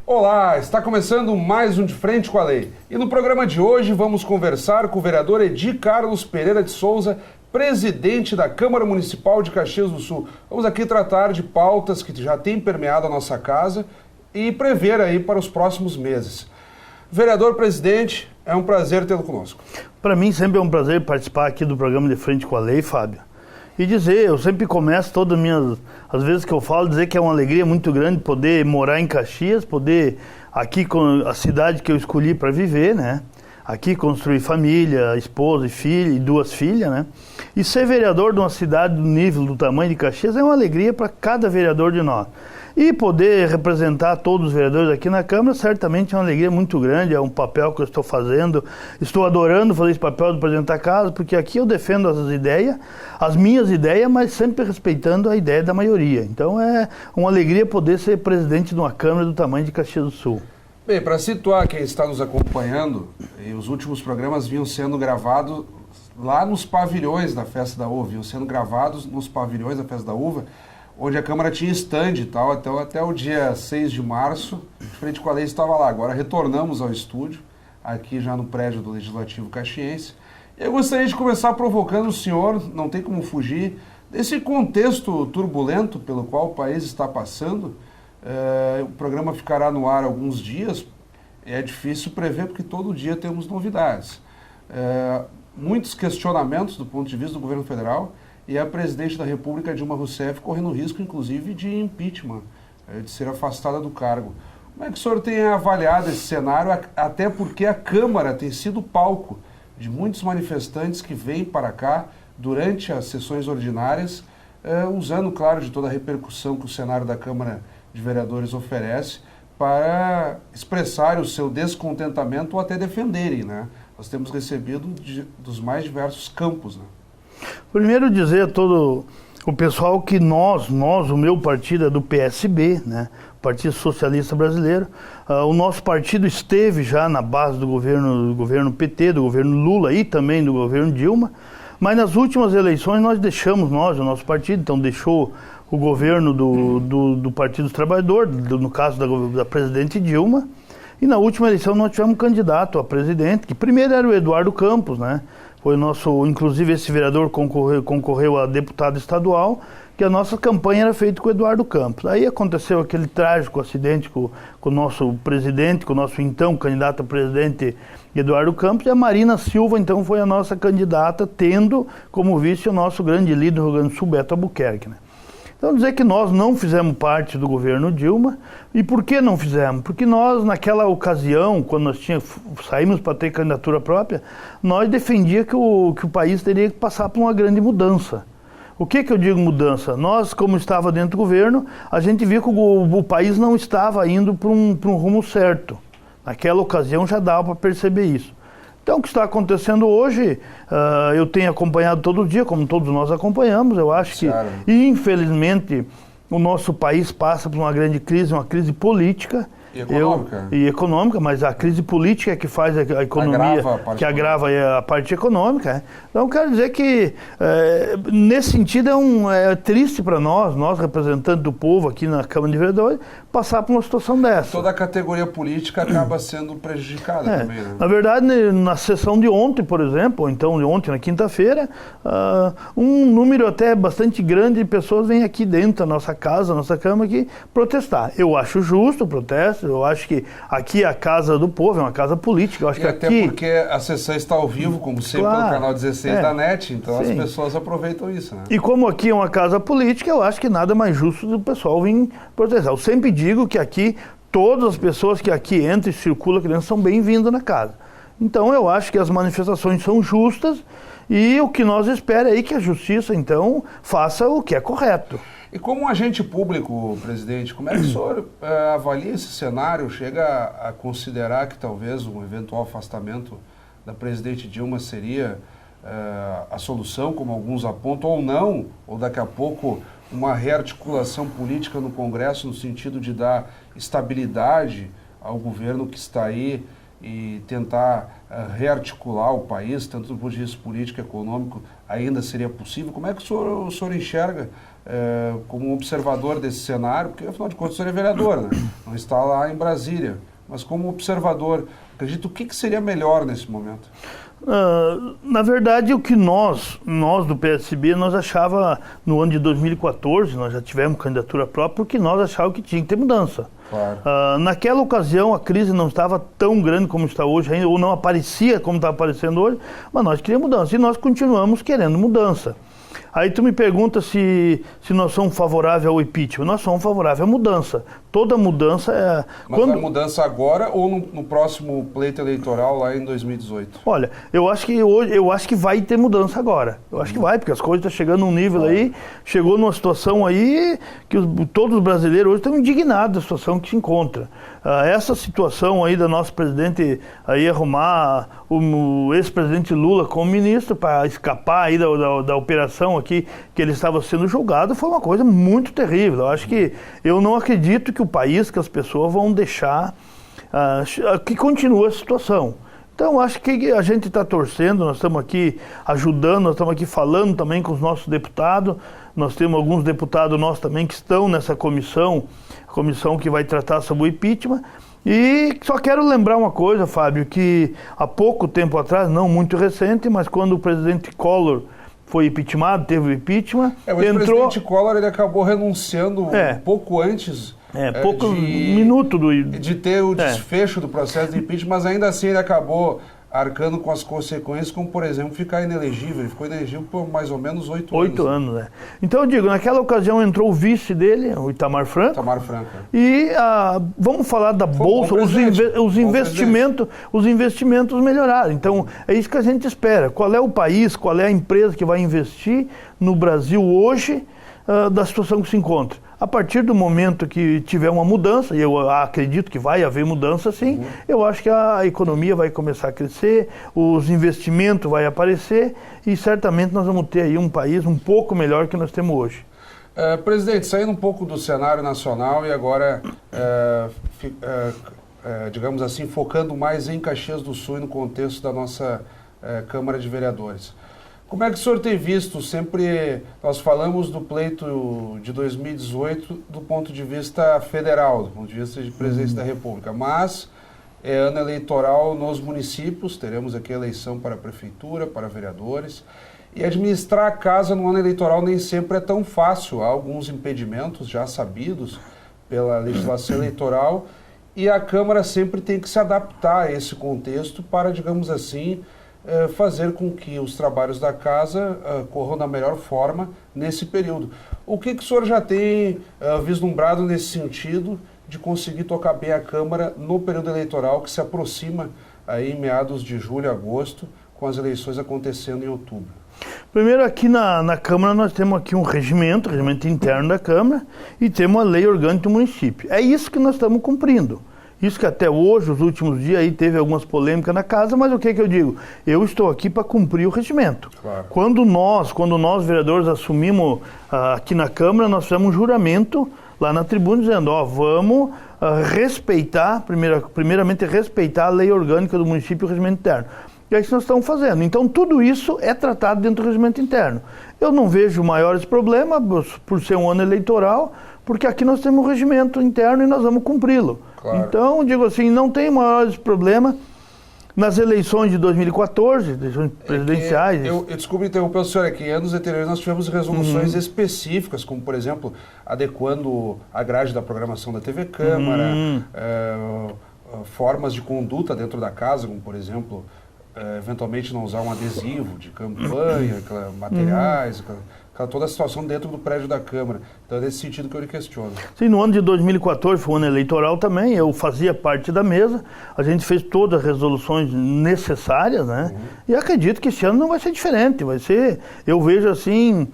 Olá, está começando mais um De Frente com a Lei. E no programa de hoje vamos conversar com o vereador Edi Carlos Pereira de Souza, presidente da Câmara Municipal de Caxias do Sul. Vamos aqui tratar de pautas que já têm permeado a nossa casa e prever aí para os próximos meses. Vereador presidente, é um prazer tê-lo conosco. Para mim sempre é um prazer participar aqui do programa De Frente com a Lei, Fábio. E dizer, eu sempre começo todas as minhas, às vezes que eu falo, dizer que é uma alegria muito grande poder morar em Caxias, poder aqui com a cidade que eu escolhi para viver, né? Aqui construir família, esposa e filha e 2 filhas, né? E ser vereador de uma cidade do nível, do tamanho de Caxias é uma alegria para cada vereador de nós. E poder representar todos os vereadores aqui na Câmara certamente é uma alegria muito grande, é um papel que eu estou fazendo, estou adorando fazer esse papel de representar a casa, porque aqui eu defendo as ideias, as minhas ideias, mas sempre respeitando a ideia da maioria. Então é uma alegria poder ser presidente de uma Câmara do tamanho de Caxias do Sul. Bem, para situar quem está nos acompanhando, os últimos programas vinham sendo gravados lá nos pavilhões da Festa da Uva, vinham sendo gravados nos pavilhões da Festa da Uva, onde a Câmara tinha stand e tal, até o dia 6 de março, De Frente com a Lei estava lá. Agora retornamos ao estúdio, aqui já no prédio do Legislativo Caxiense. Eu gostaria de começar provocando o senhor, não tem como fugir, desse contexto turbulento pelo qual o país está passando. O programa ficará no ar alguns dias, é difícil prever porque todo dia temos novidades. Muitos questionamentos do ponto de vista do governo federal, e a presidente da República, Dilma Rousseff, correndo risco, inclusive, de impeachment, de ser afastada do cargo. Como é que o senhor tem avaliado esse cenário, até porque a Câmara tem sido palco de muitos manifestantes que vêm para cá durante as sessões ordinárias, usando, claro, de toda a repercussão que o cenário da Câmara de Vereadores oferece para expressar o seu descontentamento ou até defenderem, né? Nós temos recebido dos mais diversos campos, né? Primeiro dizer a todo o pessoal que nós, o meu partido é do PSB, né? Partido Socialista Brasileiro. O nosso partido esteve já na base do governo PT, do governo Lula e também do governo Dilma, mas nas últimas eleições nós deixamos, o nosso partido, então deixou o governo do Partido dos Trabalhadores, no caso da presidente Dilma, e na última eleição nós tivemos um candidato a presidente, que primeiro era o Eduardo Campos, né? Foi inclusive esse vereador concorreu a deputado estadual, que a nossa campanha era feita com o Eduardo Campos. Aí aconteceu aquele trágico acidente com o nosso presidente, com o nosso então candidato a presidente Eduardo Campos, e a Marina Silva então foi a nossa candidata, tendo como vice o nosso grande líder do Rio Grande do Sul, Beto Albuquerque, né? Então dizer que nós não fizemos parte do governo Dilma. E por que não fizemos? Porque nós, naquela ocasião, quando nós saímos para ter candidatura própria, nós defendíamos que o país teria que passar por uma grande mudança. O que eu digo mudança? Nós, como estava dentro do governo, a gente viu que o país não estava indo para um rumo certo. Naquela ocasião já dava para perceber isso. Então, o que está acontecendo hoje, eu tenho acompanhado todo dia, como todos nós acompanhamos. Eu acho que, infelizmente, o nosso país passa por uma grande crise, uma crise política. E econômica, mas a crise política é que faz a economia, que agrava a parte econômica. Então, quero dizer que, nesse sentido, é triste para nós representantes do povo aqui na Câmara de Vereadores, passar por uma situação dessa. Toda a categoria política acaba sendo prejudicada também, né? Na verdade, na sessão de ontem, por exemplo, ou então de ontem, na quinta-feira, um número até bastante grande de pessoas vem aqui dentro da nossa casa, da nossa Câmara, aqui protestar. Eu acho justo o protesto. Eu acho que aqui é a casa do povo, é uma casa política. Eu acho que até aqui... porque a sessão está ao vivo, como sempre, no canal 16 da NET, então as pessoas aproveitam isso, né? E como aqui é uma casa política, eu acho que nada mais justo do pessoal vir protestar. Eu sempre digo que aqui, todas as pessoas que aqui entram e circulam aqui dentro são bem-vindas na casa. Então eu acho que as manifestações são justas e o que nós esperamos é que a justiça, então, faça o que é correto. E como um agente público, presidente, como é que o senhor avalia esse cenário? Chega a considerar que talvez um eventual afastamento da presidente Dilma seria a solução, como alguns apontam, ou não? Ou daqui a pouco uma rearticulação política no Congresso no sentido de dar estabilidade ao governo que está aí e tentar rearticular o país, tanto do ponto de vista político e econômico, ainda seria possível? Como é que o senhor enxerga como um observador desse cenário, porque afinal de contas o senhor é vereador, né? Não está lá em Brasília, mas como observador, acredito, o que seria melhor nesse momento? Na verdade, o que nós do PSB, nós achava no ano de 2014, nós já tivemos candidatura própria, porque nós achávamos que tinha que ter mudança. Claro. Naquela ocasião, a crise não estava tão grande como está hoje ainda, ou não aparecia como está aparecendo hoje, mas nós queríamos mudança, e nós continuamos querendo mudança. Aí tu me pergunta se nós somos favoráveis ao impeachment. Nós somos favoráveis à mudança. Toda mudança é... Mas a mudança agora ou no próximo pleito eleitoral lá em 2018? Olha, eu acho que vai ter mudança agora. Eu acho que vai, porque as coisas estão chegando num nível aí, chegou numa situação aí que todos os brasileiros hoje estão indignados da situação que se encontra. Essa situação aí da nossa presidente aí arrumar o ex-presidente Lula como ministro para escapar aí da operação aqui que ele estava sendo julgado foi uma coisa muito terrível. Eu não acredito que o país, que as pessoas vão deixar que continue a situação. Então, acho que a gente está torcendo, nós estamos aqui ajudando, nós estamos aqui falando também com os nossos deputados, nós temos alguns deputados nossos também que estão nessa comissão, a comissão que vai tratar sobre o impeachment. E só quero lembrar uma coisa, Fábio, que há pouco tempo atrás, não muito recente, mas quando o presidente Collor foi impeachmentado, teve o impeachment, o presidente Collor ele acabou renunciando um pouco antes de ter o desfecho do processo de impeachment, mas ainda assim ele acabou arcando com as consequências, como, por exemplo, ficar inelegível. Ele ficou inelegível por mais ou menos 8 anos. 8 anos, né? Então, eu digo, naquela ocasião entrou o vice dele, o Itamar Franco. E vamos falar da Bolsa, os investimentos melhoraram. Então, é isso que a gente espera. Qual é o país, qual é a empresa que vai investir no Brasil hoje da situação que se encontra? A partir do momento que tiver uma mudança, e eu acredito que vai haver mudança sim, eu acho que a economia vai começar a crescer, os investimentos vão aparecer e certamente nós vamos ter aí um país um pouco melhor que nós temos hoje. Presidente, saindo um pouco do cenário nacional e agora, digamos assim, focando mais em Caxias do Sul e no contexto da nossa Câmara de Vereadores. Como é que o senhor tem visto? Sempre nós falamos do pleito de 2018 do ponto de vista federal, do ponto de vista de presidência da República, mas é ano eleitoral nos municípios, teremos aqui eleição para a prefeitura, para vereadores, e administrar a casa no ano eleitoral nem sempre é tão fácil, há alguns impedimentos já sabidos pela legislação eleitoral, e a Câmara sempre tem que se adaptar a esse contexto para, digamos assim, fazer com que os trabalhos da casa corram da melhor forma nesse período. O que o senhor já tem vislumbrado nesse sentido de conseguir tocar bem a Câmara no período eleitoral que se aproxima aí em meados de julho, agosto, com as eleições acontecendo em outubro? Primeiro, aqui na Câmara nós temos aqui um regimento interno da Câmara e temos a lei orgânica do município. É isso que nós estamos cumprindo. Isso que até hoje, os últimos dias, aí teve algumas polêmicas na casa, mas o que eu digo? Eu estou aqui para cumprir o regimento. Claro. Quando nós, vereadores, assumimos aqui na Câmara, nós fizemos um juramento lá na tribuna dizendo, vamos respeitar, primeiramente respeitar a lei orgânica do município e o regimento interno. E é isso que nós estamos fazendo. Então, tudo isso é tratado dentro do regimento interno. Eu não vejo maiores problemas por ser um ano eleitoral, porque aqui nós temos um regimento interno e nós vamos cumpri-lo. Claro. Então, digo assim, não tem maiores problemas nas eleições de 2014, eleições presidenciais. Eu desculpe interromper o senhor aqui. Em anos anteriores nós tivemos resoluções específicas, como, por exemplo, adequando a grade da programação da TV Câmara, formas de conduta dentro da casa, como, por exemplo, eventualmente não usar um adesivo de campanha, materiais, toda a situação dentro do prédio da Câmara. Então é nesse sentido que eu lhe questiono. Sim, no ano de 2014 foi um ano eleitoral também, eu fazia parte da mesa, a gente fez todas as resoluções necessárias, né? E acredito que esse ano não vai ser diferente, vai ser, eu vejo assim,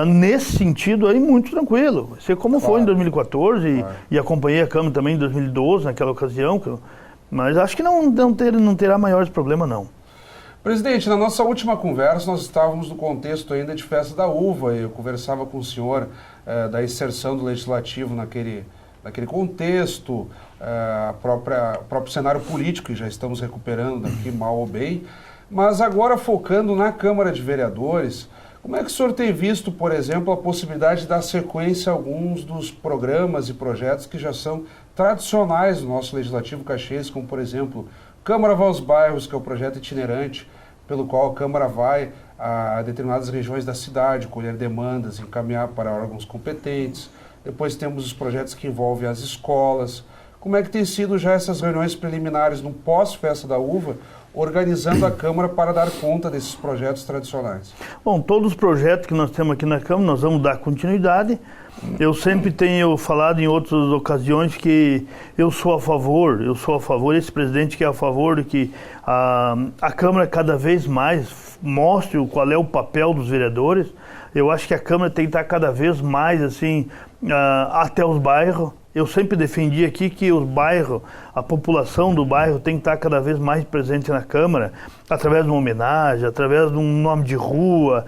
nesse sentido aí, muito tranquilo. Vai ser como foi em 2014 e acompanhei a Câmara também em 2012, naquela ocasião, mas acho que não terá maiores problemas não. Presidente, na nossa última conversa nós estávamos no contexto ainda de festa da uva e eu conversava com o senhor da inserção do legislativo naquele contexto, o próprio cenário político que já estamos recuperando daqui mal ou bem, mas agora focando na Câmara de Vereadores, Como é que o senhor tem visto, por exemplo, a possibilidade de dar sequência a alguns dos programas e projetos que já são tradicionais no nosso Legislativo caxiense, como, por exemplo, Câmara vai aos Bairros, que é o projeto itinerante, pelo qual a Câmara vai a determinadas regiões da cidade, colher demandas, encaminhar para órgãos competentes. Depois temos os projetos que envolvem as escolas. Como é que tem sido já essas reuniões preliminares no pós-Festa da Uva, organizando a Câmara para dar conta desses projetos tradicionais? Bom, todos os projetos que nós temos aqui na Câmara, nós vamos dar continuidade. Eu sempre tenho falado em outras ocasiões que eu sou a favor, esse presidente que é a favor de que a Câmara cada vez mais mostre qual é o papel dos vereadores. Eu acho que a Câmara tem que estar cada vez mais assim, até os bairros. Eu sempre defendi aqui que os bairros, a população do bairro tem que estar cada vez mais presente na Câmara, através de uma homenagem, através de um nome de rua,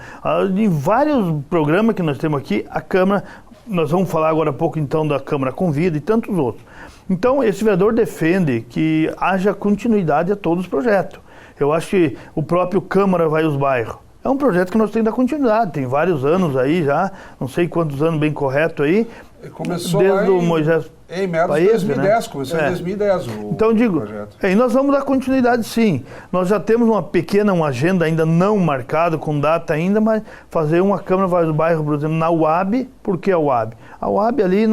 em vários programas que nós temos aqui, a Câmara, nós vamos falar agora há pouco então da Câmara Convida e tantos outros. Então esse vereador defende que haja continuidade a todos os projetos. Eu acho que o próprio Câmara vai aos bairros. É um projeto que nós temos que dar continuidade, tem vários anos aí já, não sei quantos anos bem correto aí. Começou desde o Moisés em meados de 2010, né? Começou em 2010 então digo, projeto. E nós vamos dar continuidade sim. Nós já temos uma agenda ainda não marcada, com data ainda, mas fazer uma Câmara vai do bairro, por exemplo, na UAB. Por que a UAB? A UAB ali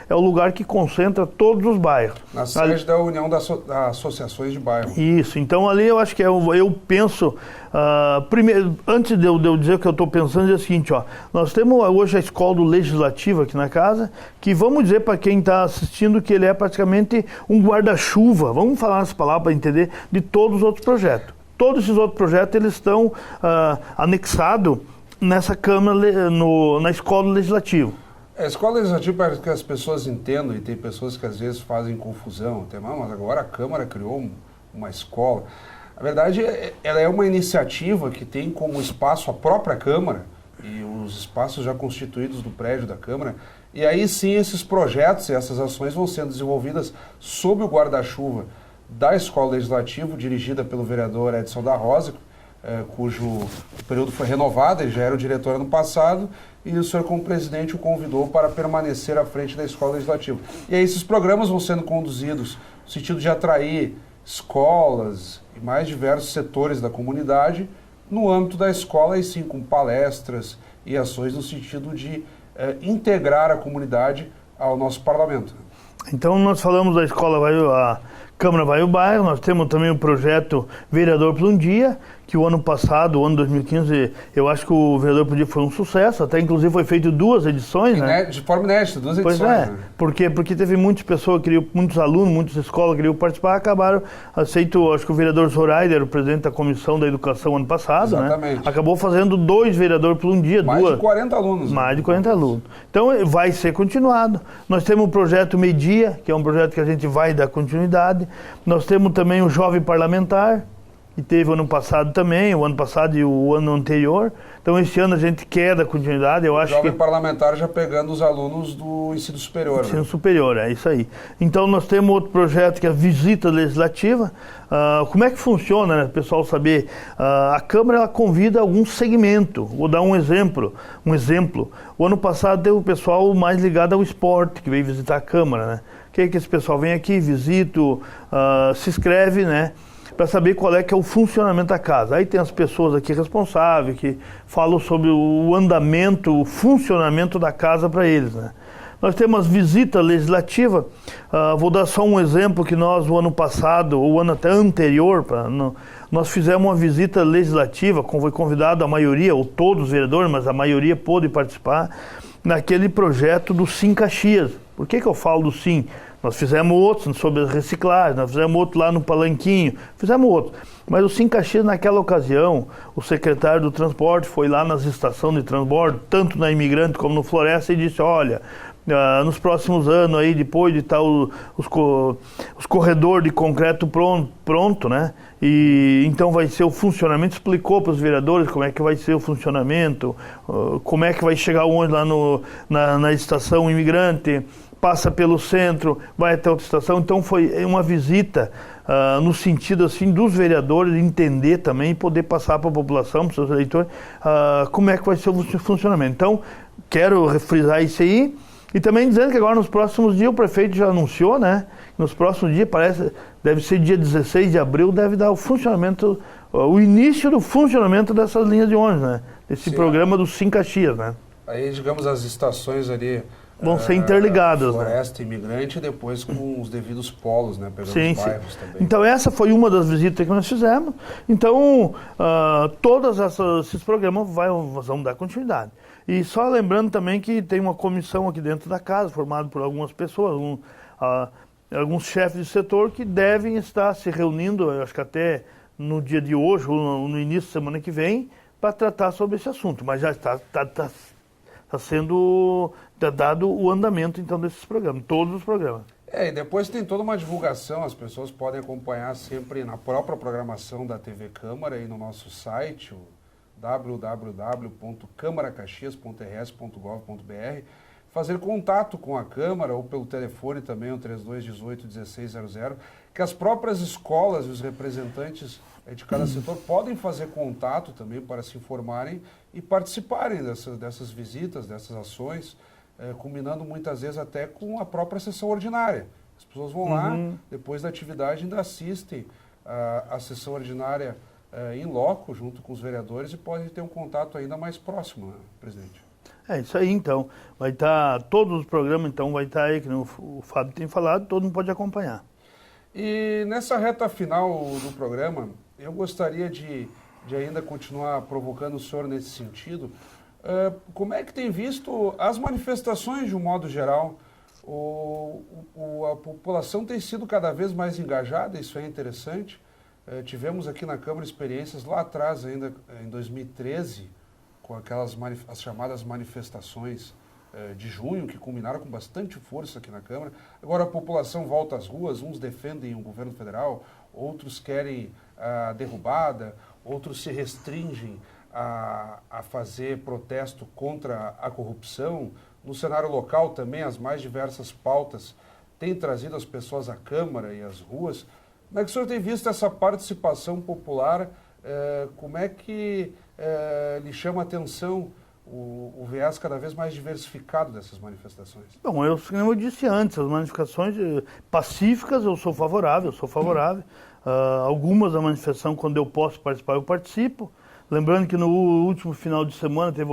é o lugar que concentra todos os bairros. Na sede da União das Associações de Bairro. Isso, então ali eu acho que eu penso, primeiro, antes de eu dizer o que eu estou pensando, é o seguinte, ó, nós temos hoje a escola do Legislativo aqui na casa, que vamos dizer para quem está assistindo que ele é praticamente um guarda-chuva, vamos falar essa palavra para entender, de todos os outros projetos. Todos esses outros projetos eles estão anexados nessa Câmara, na escola do Legislativo. A escola legislativa, para que as pessoas entendam, e tem pessoas que às vezes fazem confusão, mas agora a Câmara criou uma escola. A verdade, ela é uma iniciativa que tem como espaço a própria Câmara e os espaços já constituídos do prédio da Câmara, e aí sim esses projetos e essas ações vão sendo desenvolvidas sob o guarda-chuva da Escola Legislativa, dirigida pelo vereador Edson da Rosa, cujo período foi renovado, ele já era o diretor ano passado, e o senhor, como presidente, o convidou para permanecer à frente da Escola Legislativa. E aí esses programas vão sendo conduzidos no sentido de atrair escolas e mais diversos setores da comunidade no âmbito da escola, e sim com palestras e ações no sentido de integrar a comunidade ao nosso parlamento. Então nós falamos da escola, a Câmara vai ao bairro, nós temos também o projeto Vereador por um Dia, que o ano passado, o ano 2015, eu acho que o Vereador por um Dia foi um sucesso, até inclusive foi feito 2 edições, né? De forma inédita, 2 edições. Pois é, né? porque teve muitas pessoas, muitos alunos, muitas escolas queriam participar, acabaram aceito, acho que o vereador Zoraida era o presidente da Comissão da Educação ano passado, exatamente, né? Acabou fazendo 2 vereadores por um dia. Mais de 40 alunos. Mais de 40 alunos. Então vai ser continuado. Nós temos o projeto Meio-Dia, que é um projeto que a gente vai dar continuidade. Nós temos também o Jovem Parlamentar, que teve o ano passado também, o ano passado e o ano anterior. Então, esse ano a gente quer dar continuidade, eu acho Jovem Parlamentar já pegando os alunos do ensino superior. Ensino superior, é isso aí. Então, nós temos outro projeto que é a Visita Legislativa. Como é que funciona, né, o pessoal saber? A Câmara ela convida algum segmento. Vou dar um exemplo. O ano passado teve o pessoal mais ligado ao esporte, que veio visitar a Câmara, né? Que esse pessoal vem aqui, visita, se inscreve, né? Para saber qual é que é o funcionamento da casa. Aí tem as pessoas aqui responsáveis que falam sobre o andamento, o funcionamento da casa para eles, né? Nós temos visita legislativa, vou dar só um exemplo que nós, o ano passado, o ano até anterior, nós fizemos uma visita legislativa, foi convidado a maioria, ou todos os vereadores, mas a maioria pôde participar, naquele projeto do Sim Caxias. Por que eu falo do Sim? Nós fizemos outros sobre reciclagem, nós fizemos outro lá no Palanquinho, fizemos outro. Mas o Sim Caxias, naquela ocasião, o secretário do transporte foi lá nas estações de transbordo, tanto na Imigrante como no Floresta, e disse, olha, nos próximos anos, aí, depois de estar os corredores de concreto pronto, né? E então vai ser o funcionamento, explicou para os vereadores como é que vai ser o funcionamento, como é que vai chegar o ônibus lá na estação Imigrante, passa pelo centro, vai até outra estação. Então foi uma visita no sentido assim dos vereadores entender também e poder passar para a população, para os seus eleitores, como é que vai ser o funcionamento. Então, quero refrisar isso aí. E também dizendo que agora nos próximos dias, o prefeito já anunciou, né? Nos próximos dias, deve ser dia 16 de abril, deve dar o início do funcionamento dessas linhas de ônibus, né? Desse programa dos Sim Caxias, né? Aí, digamos, as estações ali vão ser interligadas, Floresta, né? Imigrante, e depois com os devidos polos, né? Pegando sim, os bairros também. Então essa foi uma das visitas que nós fizemos. Então, todos esses programas vão dar continuidade. E só lembrando também que tem uma comissão aqui dentro da casa, formada por algumas pessoas, alguns chefes de setor que devem estar se reunindo, eu acho que até no dia de hoje, ou no início da semana que vem, para tratar sobre esse assunto. Mas já está sendo dado o andamento, então, desses programas, todos os programas. E depois tem toda uma divulgação, as pessoas podem acompanhar sempre na própria programação da TV Câmara e no nosso site, o www.camaracaxias.rs.gov.br, fazer contato com a Câmara ou pelo telefone também, o 3218-1600, que as próprias escolas e os representantes de cada setor podem fazer contato também para se informarem e participarem dessas visitas, dessas ações, combinando muitas vezes até com a própria sessão ordinária. As pessoas vão lá, depois da atividade ainda assistem a sessão ordinária em loco, junto com os vereadores, e podem ter um contato ainda mais próximo, né, presidente? É isso aí, então. Vai estar, todos os programas, então, vai estar aí, que o Fábio tem falado, todo mundo pode acompanhar. E nessa reta final do programa, eu gostaria de ainda continuar provocando o senhor nesse sentido. Como é que tem visto as manifestações de um modo geral? A população tem sido cada vez mais engajada, isso é interessante. Tivemos aqui na Câmara experiências lá atrás, ainda em 2013, com as chamadas manifestações de junho, que culminaram com bastante força aqui na Câmara. Agora a população volta às ruas, uns defendem o governo federal, outros querem a derrubada, outros se restringem a fazer protesto contra a corrupção. No cenário local também, as mais diversas pautas têm trazido as pessoas à Câmara e às ruas. Como é que o senhor tem visto essa participação popular? Como é que lhe chama a atenção o viés cada vez mais diversificado dessas manifestações? Bom, como eu disse antes, as manifestações pacíficas eu sou favorável. Algumas da manifestação, quando eu posso participar, eu participo. Lembrando que no último final de semana teve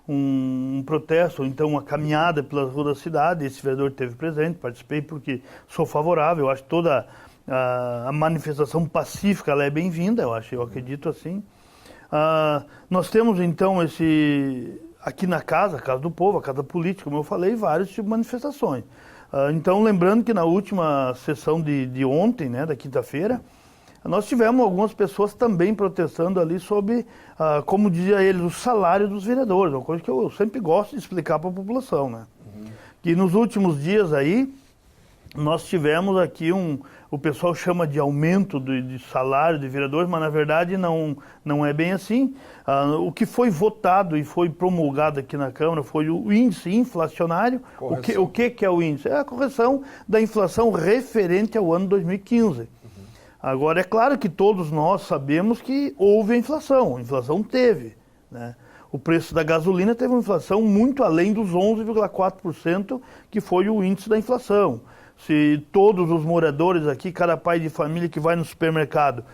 um protesto, ou então uma caminhada pelas ruas da cidade, esse vereador esteve presente, participei porque sou favorável, eu acho que toda a manifestação pacífica ela é bem-vinda, eu acredito assim. Nós temos então aqui na casa, a Casa do Povo, a Casa Política, como eu falei, vários tipos de manifestações. Então, lembrando que na última sessão de ontem, né, da quinta-feira, nós tivemos algumas pessoas também protestando ali sobre, como dizia eles, o salário dos vereadores, uma coisa que eu sempre gosto de explicar para a população, né? Que nos últimos dias aí, nós tivemos aqui o pessoal chama de aumento de salário de vereadores, mas na verdade não é bem assim. O que foi votado e foi promulgado aqui na Câmara foi o índice inflacionário. O que é o índice? É a correção da inflação referente ao ano 2015. Agora, é claro que todos nós sabemos que houve a inflação teve, né? O preço da gasolina teve uma inflação muito além dos 11,4% que foi o índice da inflação. Se todos os moradores aqui, cada pai de família que vai no supermercado,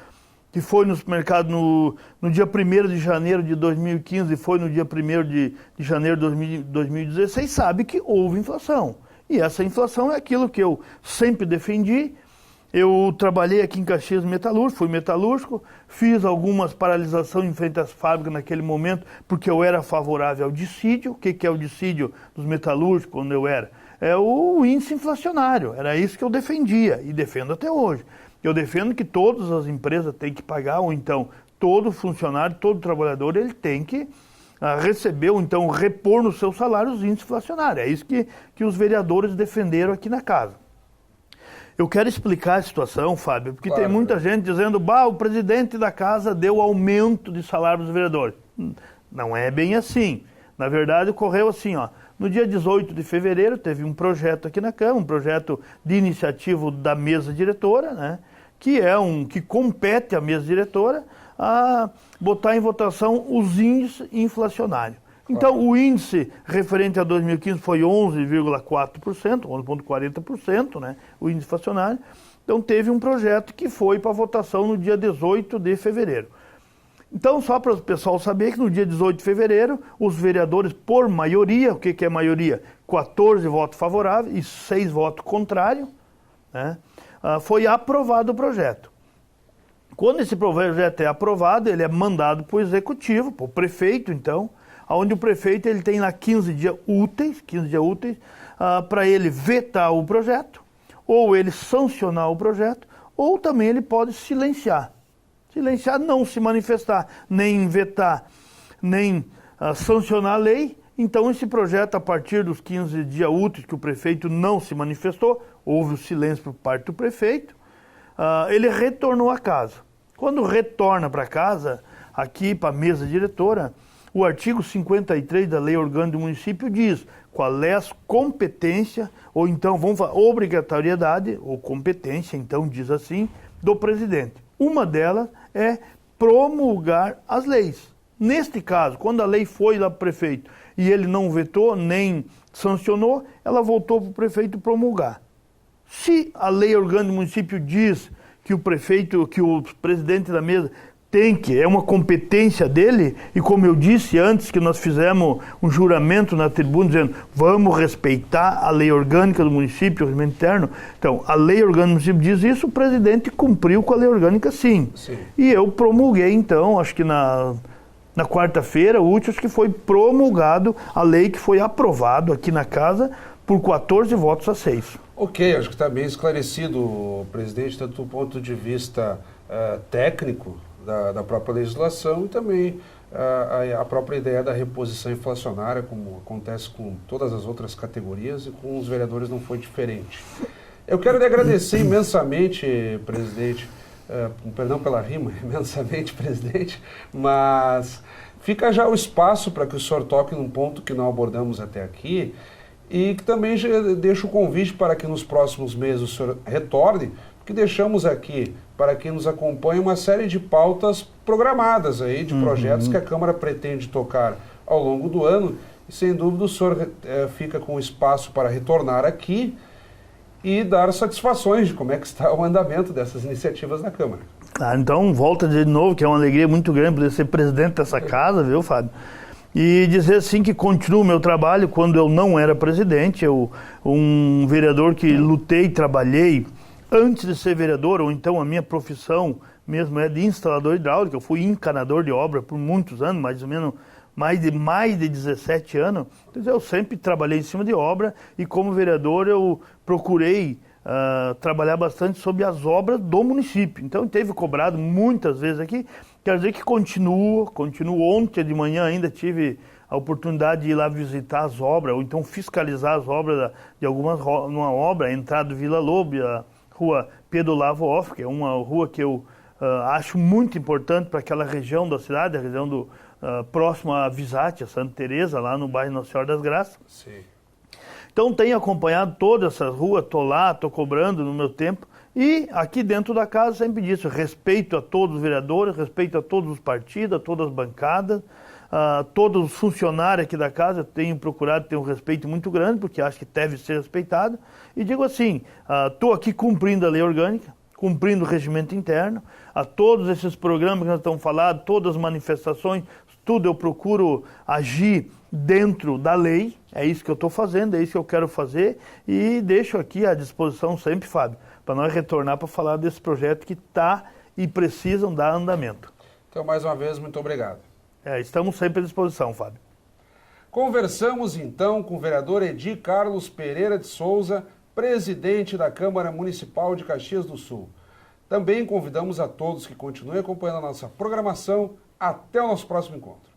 que foi no supermercado no dia 1º de janeiro de 2015 e foi no dia 1º de janeiro de 2016, sabe que houve inflação. E essa inflação é aquilo que eu sempre defendi. Eu trabalhei aqui em Caxias metalúrgico, fui metalúrgico, fiz algumas paralisações em frente às fábricas naquele momento, porque eu era favorável ao dissídio. O que é o dissídio dos metalúrgicos quando eu era? É o índice inflacionário, era isso que eu defendia e defendo até hoje. Eu defendo que todas as empresas têm que pagar, ou então todo funcionário, todo trabalhador, ele tem que receber, ou então repor no seu salário os índices inflacionários. É isso que os vereadores defenderam aqui na casa. Eu quero explicar a situação, Fábio, porque tem muita gente dizendo o presidente da casa deu aumento de salário dos vereadores. Não é bem assim. Na verdade, ocorreu assim, No dia 18 de fevereiro teve um projeto aqui na Câmara, um projeto de iniciativa da mesa diretora, né, que compete à mesa diretora a botar em votação os índices inflacionários. Então, o índice referente a 2015 foi 11,4%, 11,40%, né, o índice inflacionário. Então, teve um projeto que foi para votação no dia 18 de fevereiro. Então, só para o pessoal saber que no dia 18 de fevereiro, os vereadores, por maioria, o que é maioria? 14 votos favoráveis e 6 votos contrários, né, foi aprovado o projeto. Quando esse projeto é aprovado, ele é mandado para o executivo, para o prefeito, então, onde o prefeito ele tem lá 15 dias úteis para ele vetar o projeto, ou ele sancionar o projeto, ou também ele pode silenciar. Silenciar, não se manifestar, nem vetar, nem sancionar a lei. Então, esse projeto, a partir dos 15 dias úteis que o prefeito não se manifestou, houve o silêncio por parte do prefeito, ele retornou à casa. Quando retorna para casa, aqui para a mesa diretora, o artigo 53 da Lei Orgânica do Município diz qual é a competência, ou então, vamos falar, obrigatoriedade, ou competência, então diz assim, do presidente. Uma delas é promulgar as leis. Neste caso, quando a lei foi lá para o prefeito e ele não vetou, nem sancionou, ela voltou para o prefeito promulgar. Se a Lei Orgânica do Município diz que o prefeito, que o presidente da mesa é uma competência dele, e como eu disse antes que nós fizemos um juramento na tribuna dizendo vamos respeitar a lei orgânica do município, o regimento interno. Então, a lei orgânica do município diz isso, o presidente cumpriu com a lei orgânica sim. E eu promulguei então, acho que na quarta-feira, o último, acho que foi promulgado a lei que foi aprovado aqui na casa por 14 votos a 6. Ok, acho que está bem esclarecido, presidente, tanto do ponto de vista técnico da própria legislação e também a própria ideia da reposição inflacionária, como acontece com todas as outras categorias, e com os vereadores não foi diferente. Eu quero lhe agradecer imensamente, presidente, perdão pela rima, imensamente, presidente, mas fica já o espaço para que o senhor toque num ponto que não abordamos até aqui, e que também já deixo o convite para que nos próximos meses o senhor retorne, porque deixamos aqui, para quem nos acompanha, uma série de pautas programadas aí, de projetos que a Câmara pretende tocar ao longo do ano, e sem dúvida o senhor fica com espaço para retornar aqui e dar satisfações de como é que está o andamento dessas iniciativas da Câmara. Então, volta de novo, que é uma alegria muito grande poder ser presidente dessa casa, viu, Fábio? E dizer assim que continuo o meu trabalho quando eu não era presidente, um vereador que lutei, trabalhei antes de ser vereador, ou então a minha profissão mesmo é de instalador hidráulico. Eu fui encanador de obra por muitos anos, mais ou menos mais de 17 anos. Então, eu sempre trabalhei em cima de obra e como vereador eu procurei trabalhar bastante sobre as obras do município. Então, teve cobrado muitas vezes aqui. Quer dizer que continuo. Ontem de manhã ainda tive a oportunidade de ir lá visitar as obras, ou então fiscalizar as obras de uma obra, a entrada do Vila Lobo, a rua Pedro Lavo Off, que é uma rua que eu acho muito importante para aquela região da cidade, a região próxima a Visate, a Santa Teresa, lá no bairro Nossa Senhora das Graças. Sim. Então tenho acompanhado todas essas ruas, estou lá, estou cobrando no meu tempo. E aqui dentro da casa sempre disse, respeito a todos os vereadores, respeito a todos os partidos, a todas as bancadas, todos os funcionários aqui da casa. Eu tenho procurado ter um respeito muito grande, porque acho que deve ser respeitado. E digo assim, estou aqui cumprindo a lei orgânica, cumprindo o regimento interno, a todos esses programas que nós estamos falando, todas as manifestações, tudo eu procuro agir dentro da lei. É isso que eu estou fazendo, é isso que eu quero fazer, e deixo aqui à disposição sempre, Fábio, para nós retornar para falar desse projeto que está e precisam dar andamento. Então, mais uma vez, muito obrigado. Estamos sempre à disposição, Fábio. Conversamos então com o vereador Edi Carlos Pereira de Souza, presidente da Câmara Municipal de Caxias do Sul. Também convidamos a todos que continuem acompanhando a nossa programação. Até o nosso próximo encontro.